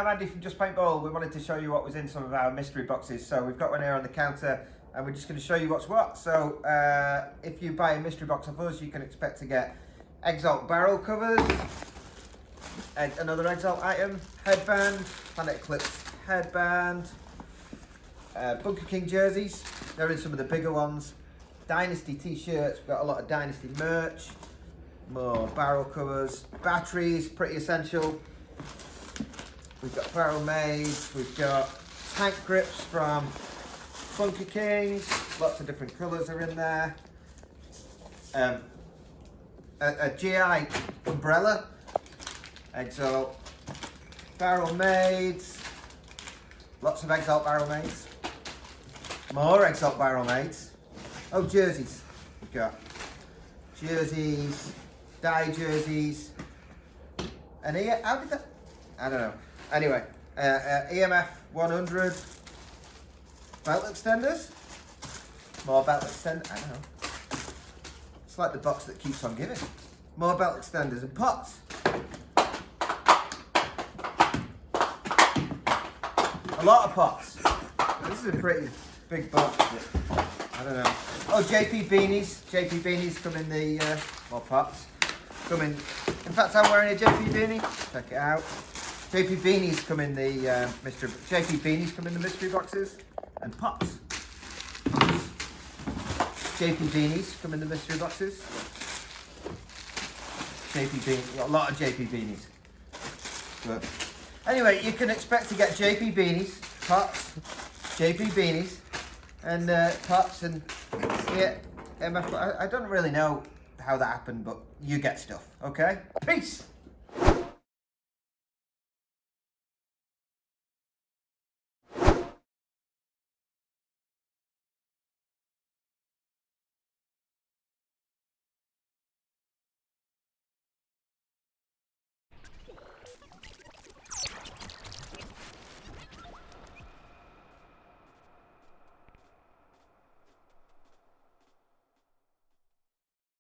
I'm Andy from Just Paintball. We wanted to show you what was in some of our mystery boxes. So we've got one here on the counter and we're just going to show you what's what. So if you buy a mystery box of us, you can expect to get Exalt barrel covers, another Exalt item, headband, Planet Eclipse headband, Bunker King jerseys, they're in some of the bigger ones, Dynasty t-shirts, we've got a lot of Dynasty merch, more barrel covers, batteries, pretty essential. We've got barrel maids, we've got tank grips from Bunker Kings, lots of different colours are in there. A GI umbrella, Exalt barrel maids, lots of Exalt barrel maids, more Exalt barrel maids. Oh, jerseys, we've got jerseys, dye jerseys, and here, how did that, I don't know. Anyway, EMF 100 belt extenders, more belt extenders, I don't know. It's like the box that keeps on giving. More belt extenders and pots. A lot of pots. This is a pretty big box. I don't know. Oh, JP beanies. JP beanies come in the more pots. Come in. In fact, I'm wearing a JP beanie. Check it out. JP beanies come in the mystery boxes and pots. JP beanies come in the mystery boxes. JP beanies, a lot of JP beanies. But anyway, you can expect to get JP beanies, pots, JP beanies, and pots, and yeah, MF. I don't really know how that happened, but you get stuff. Okay, peace.